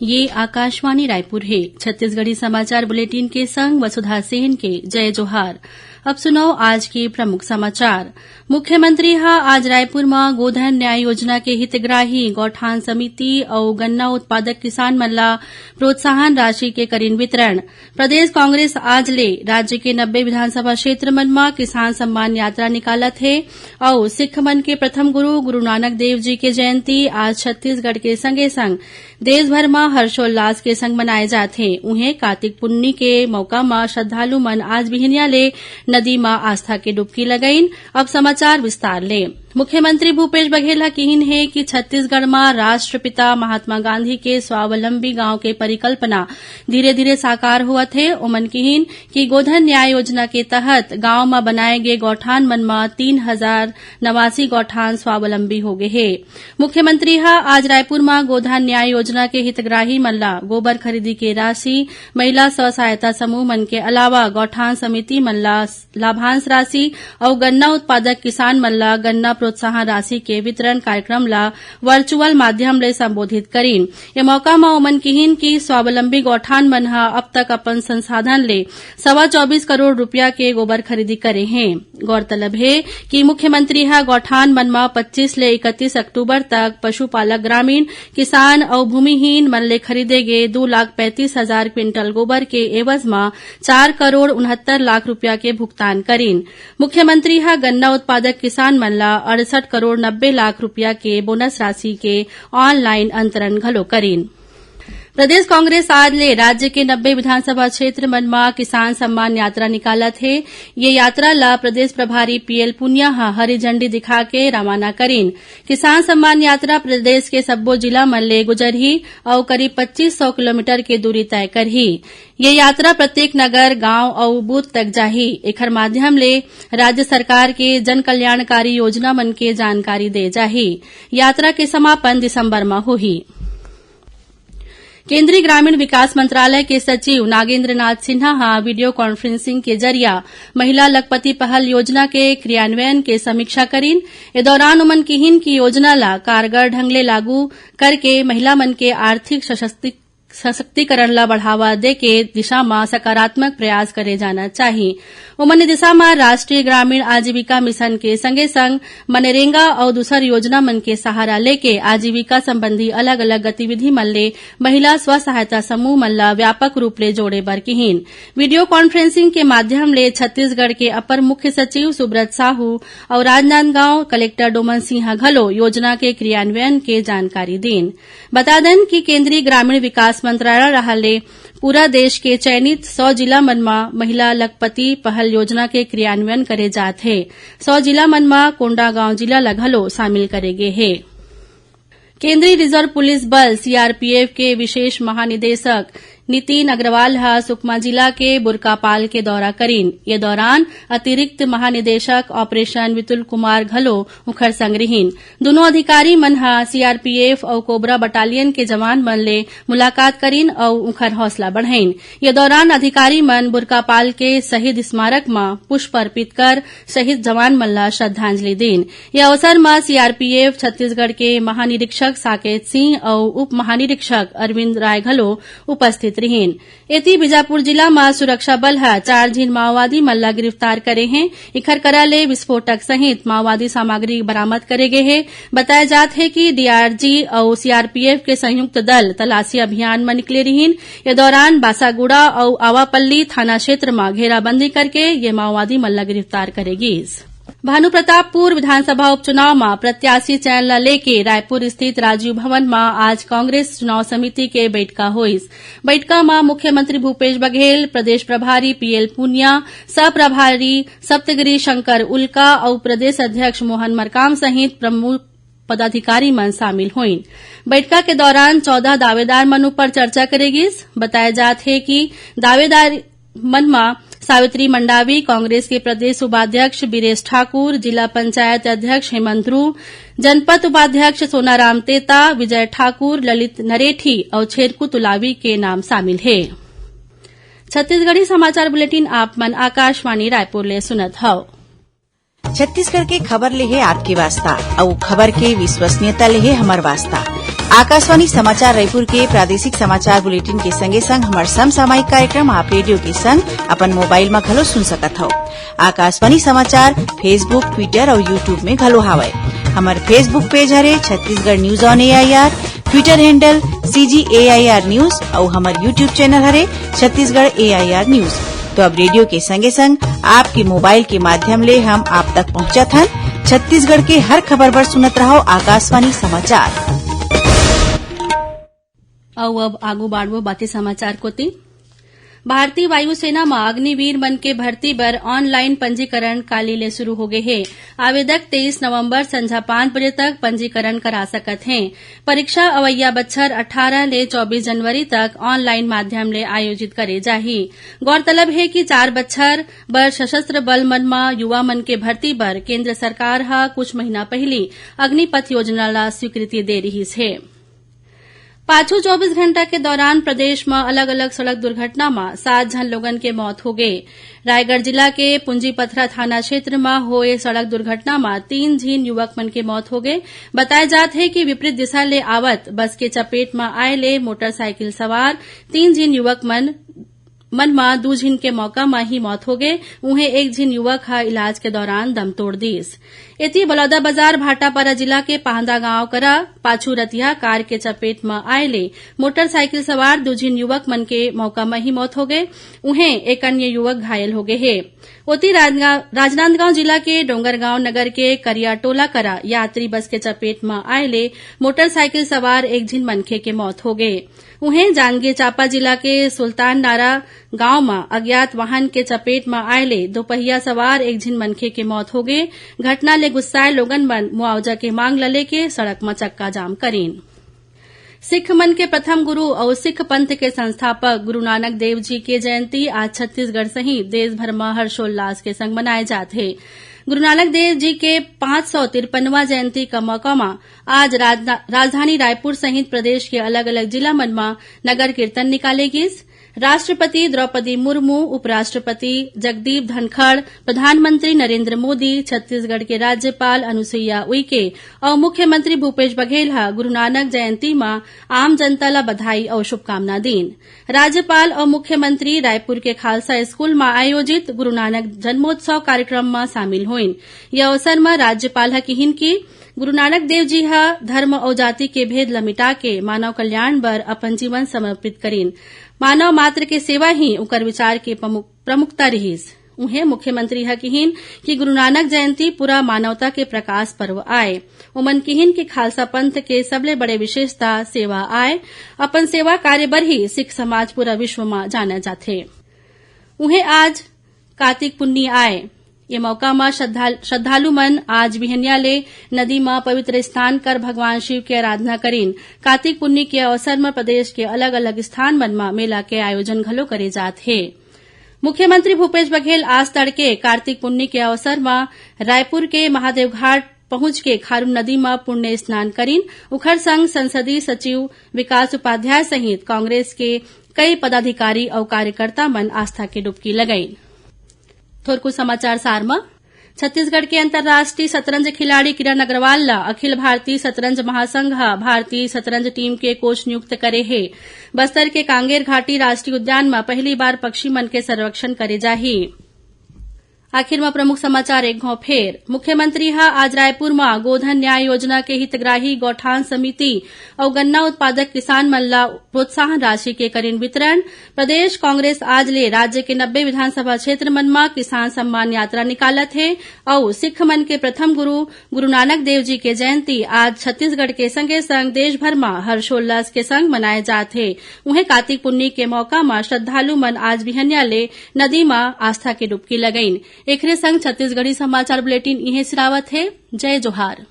ये आकाशवाणी रायपुर है। छत्तीसगढ़ी समाचार बुलेटिन के संग वसुधा सेन के जय जोहार। अब सुनो आज के प्रमुख समाचार। मुख्यमंत्री आज रायपुर में गोधन न्याय योजना के हितग्राही गौठान समिति और गन्ना उत्पादक किसान मन ला प्रोत्साहन राशि के करीन वितरण। प्रदेश कांग्रेस आज ले राज्य के 90 विधानसभा क्षेत्र मन में किसान सम्मान यात्रा निकालत है और सिख मन के प्रथम गुरु गुरु नानक देव जी के जयंती आज छत्तीसगढ़ के संगे संग देशभर में हर्षोल्लास के संग मनाए जाथे। उन्हें कार्तिक पुन्नी के मौका में श्रद्धालु मन आज बिहनिया ले नदी में आस्था के डुबकी लगाइन। अब समाचार विस्तार ले। मुख्यमंत्री भूपेश बघेल कहिन है कि छत्तीसगढ़ में राष्ट्रपिता महात्मा गांधी के स्वावलंबी गांव के परिकल्पना धीरे धीरे साकार हुआ थे। उमन कहिन कि गोधन न्याय योजना के तहत गांव में बनाए गए गौठान मन में 3089 गौठान स्वावलंबी हो गए है। मुख्यमंत्री आज रायपुर में गोधन न्याय योजना के हितग्राही मन ला गोबर खरीदी के राशि, महिला स्व सहायता समूह मन के अलावा गौठान समिति मन ला लाभांश राशि और गन्ना उत्पादक किसान मन ला गन्ना प्रोत्साहन राशि के वितरण कार्यक्रम ला वर्चुअल माध्यम ले संबोधित करीन। ये मौका में उमन कहिन कि स्वावलंबी गौठान मन अब तक अपन संसाधन ले 24 करोड़ रुपया के गोबर खरीदी करे हैं। गौरतलब है कि मुख्यमंत्री गौठान मन में 25 ले 31 अक्टूबर तक पशुपालक ग्रामीण किसान और भूमिहीन मन ले खरीदे गए 2,35,000 क्विंटल गोबर के एवज में 4 करोड़ 69 लाख रुपया के भुगतान करीन। मुख्यमंत्री गन्ना उत्पादक किसान मन ला 68 करोड़ 90 लाख रुपया के बोनस राशि के ऑनलाइन अंतरण घलो करीन। प्रदेश कांग्रेस आज ले राज्य के 90 विधानसभा क्षेत्र मन में किसान सम्मान यात्रा निकालत है। ये यात्रा ला प्रदेश प्रभारी पीएल पुनिया हरी झंडी दिखा के रवाना करीन। किसान सम्मान यात्रा प्रदेश के सब्बो जिला मन ले गुजरही और करीब 2500 किलोमीटर के दूरी तय करही। ये यात्रा प्रत्येक नगर, गांव और बूथ तक जाही। एकर माध्यम ले राज्य सरकार के जन कल्याणकारी योजना मन के जानकारी दे जाही। यात्रा के समापन दिसंबर में होही। केंद्रीय ग्रामीण विकास मंत्रालय के सचिव नागेंद्र नाथ सिन्हा वीडियो कॉन्फ्रेंसिंग के जरिया महिला लखपति पहल योजना के क्रियान्वयन के समीक्षा करीन। इस दौरान उमन कहिन की योजना ला कारगर ढंग ले लागू करके महिला मन के आर्थिक सशक्तिकरण ला बढ़ावा दे के दिशा में सकारात्मक प्रयास करे जाना चाहिए। उमन दिशा में राष्ट्रीय ग्रामीण आजीविका मिशन के संगे संग मनरेगा और दूसर योजना मन के सहारा लेके आजीविका संबंधी अलग अलग गतिविधि मन ले महिला स्व सहायता समूह मन ला व्यापक रूप ले जोड़े बर कहिन। वीडियो कॉन्फ्रेंसिंग के माध्यम ले छत्तीसगढ़ के अपर मुख्य सचिव सुब्रत साहू और राजनांदगांव कलेक्टर डोमन सिंह घलो योजना के क्रियान्वयन के जानकारी देन। बता दें कि केंद्रीय ग्रामीण विकास मंत्रालय रहले पूरा देश के चयनित 100 जिला मन में महिला लखपति पहल योजना के क्रियान्वयन करे जात है। 100 जिला मन में कोंडागांव जिला ला घलो शामिल करे गे है। केंद्रीय रिजर्व पुलिस बल सीआरपीएफ के विशेष महानिदेशक नितिन अग्रवाल सुकमा जिला के बुरकापाल के दौरा करीन। ये दौरान अतिरिक्त महानिदेशक ऑपरेशन वितुल कुमार घलो उखर संग रहीन। दोनों अधिकारी मन सीआरपीएफ और कोबरा बटालियन के जवान मन ले मुलाकात करीन और उखर हौसला बढ़ाइन। ये दौरान अधिकारी मन बुरकापाल के शहीद स्मारक में पुष्प अर्पित कर शहीद जवान मन ला श्रद्धांजलि देन। ये अवसर में सीआरपीएफ छत्तीसगढ़ के महानिरीक्षक साकेत सिंह और उप महानिरीक्षक अरविंद राय घलो उपस्थित रहीन। एती बीजापुर जिला में सुरक्षा बल 4 झीन माओवादी मन ला गिरफ्तार करे हैं। इखर करा ले विस्फोटक सहित माओवादी सामग्री बरामद करे गए है। बताया जात है कि डीआरजी और सीआरपीएफ के संयुक्त दल तलाशी अभियान में निकले रहीन। ये दौरान बासागुड़ा और आवापल्ली थाना क्षेत्र में घेराबंदी करके ये माओवादी मन ला गिरफ्तार करेगी। भानुप्रतापपुर विधानसभा उपचुनाव में प्रत्याशी चयन ला लेके रायपुर स्थित राजीव भवन में आज कांग्रेस चुनाव समिति के बैठका होइस। बैठका में मुख्यमंत्री भूपेश बघेल, प्रदेश प्रभारी पीएल पुनिया, सह प्रभारी सप्तगिरी शंकर उल्का और प्रदेश अध्यक्ष मोहन मरकाम सहित प्रमुख पदाधिकारी मन शामिल हुईन। बैठका के दौरान 14 दावेदार मन पर चर्चा करेगी। बताया जात है कि दावेदार मन में सावित्री मंडावी, कांग्रेस के प्रदेश उपाध्यक्ष बीरेश ठाकुर, जिला पंचायत अध्यक्ष हेमंत ध्रुव, जनपद उपाध्यक्ष सोनाराम तेता, विजय ठाकुर, ललित नरेठी और छेरकू तुलावी के नाम शामिल है। छत्तीसगढ़ी समाचार बुलेटिन आप मन आकाशवाणी रायपुर ले सुनत हव। छत्तीसगढ़ के खबर ले है आपके वास्ता और खबर के विश्वसनीयता ले है हमार वास्ता। आकाशवाणी समाचार रायपुर के प्रादेशिक समाचार बुलेटिन के संगे संग हमार समसामयिक कार्यक्रम आप रेडियो के संग अपन मोबाइल में घलो सुन सकत हो। आकाशवाणी समाचार फेसबुक, ट्विटर और यूट्यूब में घलो हावय। हमार फेसबुक पेज हरे Chhattisgarh news on AIR, Twitter handle CGAIR news और हमार यूट्यूब चैनल हरे छत्तीसगढ़ AIR न्यूज। तो अब रेडियो के संगे संग आपके मोबाइल के माध्यम ले हम आप तक पहुंचत हन। छत्तीसगढ़ के हर खबर पर सुनत रहो आकाशवाणी समाचार। अब आगू बाढ़वो बातें समाचार कोती। भारतीय वायुसेना में अग्निवीर मन के भर्ती बर ऑनलाइन पंजीकरण काली ले शुरू हो गए है। आवेदक 23 नवंबर संझा 5 बजे तक पंजीकरण करा सकत हैं। परीक्षा अवैया बच्छर 18 ले 24 जनवरी तक ऑनलाइन माध्यम ले आयोजित करे जाही। गौरतलब है कि 4 बच्छर बर सशस्त्र बल मन में युवा मन के भर्ती बर केंद्र सरकार हा कुछ महीना पहली अग्निपथ योजना ला स्वीकृति दे रही है। पाछू 24 घंटा के दौरान प्रदेश में अलग अलग सड़क दुर्घटना में 7 जन लोगन के मौत हो गए। रायगढ़ जिला के पुंजीपथरा थाना क्षेत्र में हुए सड़क दुर्घटना में 3 झीन युवक मन के मौत हो गए। बताया जात है कि विपरीत दिशा ले आवत बस के चपेट में आए ले मोटरसाइकिल सवार 3 झीन युवक मन में 2 झीन के मौका में ही मौत हो गए। उन्हें 1 झीन युवक हा इलाज के दौरान दम तोड़ दीस। इति बलौदाबाजार भाटापारा जिला के पाहंदा गांव करा पाछू रतिया कार के चपेट में आए ले मोटरसाइकिल सवार 2 झीन युवक मन के मौका में ही मौत हो गए। उन्हें एक अन्य युवक घायल हो गए है। ओती राजनांदगांव जिला के डोंगरगांव नगर के करियाटोला करा यात्री बस के चपेट में आए ले मोटरसाइकिल सवार 1 झीन मनखे के मौत हो गए। उन्हें जांजगीर चांपा जिला के सुल्तान नारा गांव में अज्ञात वाहन के चपेट में आए ले दोपहिया सवार 1 झीन मनखे के मौत हो गए। घटना ले गुस्साए लोगन मन मुआवजा के मांग लले के सड़क में चक्का जाम करीन। सिख मन के प्रथम गुरु और सिख पंथ के संस्थापक गुरु नानक देव जी की जयंती आज छत्तीसगढ़ सहित देश भर में हर्षोल्लास के संग मनाए जाते हैं। गुरु नानक देव जी के 553वां जयंती का मौका में आज राजधानी रायपुर सहित प्रदेश के अलग अलग जिला मन में नगर कीर्तन निकालेगी। राष्ट्रपति द्रौपदी मुर्मू, उपराष्ट्रपति जगदीप धनखड़, प्रधानमंत्री नरेंद्र मोदी, छत्तीसगढ़ के राज्यपाल अनुसुईया उइके और मुख्यमंत्री भूपेश बघेल हा गुरु नानक जयंती में आम जनता ला बधाई और शुभकामना दीन। राज्यपाल और मुख्यमंत्री रायपुर के खालसा स्कूल में आयोजित गुरु नानक जन्मोत्सव कार्यक्रम में शामिल हुईन। यह अवसर में राज्यपाल हा किहिन की गुरु नानक देव जी हा धर्म और जाति के भेद ल मिटा के मानव कल्याण बर अपन जीवन समर्पित करीन। मानव मात्र के सेवा ही उकर विचार के प्रमुखता रहीस। उन्हें मुख्यमंत्री हा किहिन कि गुरु नानक जयंती पूरा मानवता के प्रकाश पर्व आए। उमन किहिन कि खालसा पंथ के सबले बड़े विशेषता सेवा आए। अपन सेवा कार्य बर ही सिख समाज पूरा विश्व में जाना जाथे। उन्हें आज कार्तिक पुन्नी आए। ये मौका में श्रद्धालु मन आज बिहनिया ले नदी में पवित्र स्नान कर भगवान शिव की आराधना करीन। कार्तिक पुन्नी के अवसर में प्रदेश के अलग अलग स्थान मन में मेला के आयोजन घलो करे जात है। मुख्यमंत्री भूपेश बघेल आज तड़के कार्तिक पुन्नी के अवसर में रायपुर के महादेव घाट पहुंच के खारून नदी में पुण्य स्नान करीन। उखर संग संसदीय सचिव विकास उपाध्याय सहित कांग्रेस के कई पदाधिकारी और कार्यकर्ता मन आस्था की डुबकी लगाई। थोरकू समाचार सार में छत्तीसगढ़ के अंतर्राष्ट्रीय शतरंज खिलाड़ी किरण अग्रवाल ला अखिल भारतीय शतरंज महासंघ भारतीय शतरंज टीम के कोच नियुक्त करे है। बस्तर के कांगेर घाटी राष्ट्रीय उद्यान में पहली बार पक्षी मन के संरक्षण करे जाही। आखिर में प्रमुख समाचार एक घाव फेर। मुख्यमंत्री हा आज रायपुर में गोधन न्याय योजना के हितग्राही गौठान समिति और गन्ना उत्पादक किसान मन ला प्रोत्साहन राशि के करीन वितरण। प्रदेश कांग्रेस आज ले राज्य के 90 विधानसभा क्षेत्र मन में किसान सम्मान यात्रा निकालत है और सिख मन के प्रथम गुरु गुरु नानक देव जी के जयंती आज छत्तीसगढ़ के संगे संग देश भर में हर्षोल्लास के संग मनाए जात है। उन्हें कार्तिक पुन्नी के मौका में श्रद्धालु मन आज बिहनिया ले नदी में आस्था की डुबकी लगईन। एकरे संग छत्तीसगढ़ी समाचार बुलेटिन इहे सिरावत है। जय जोहार।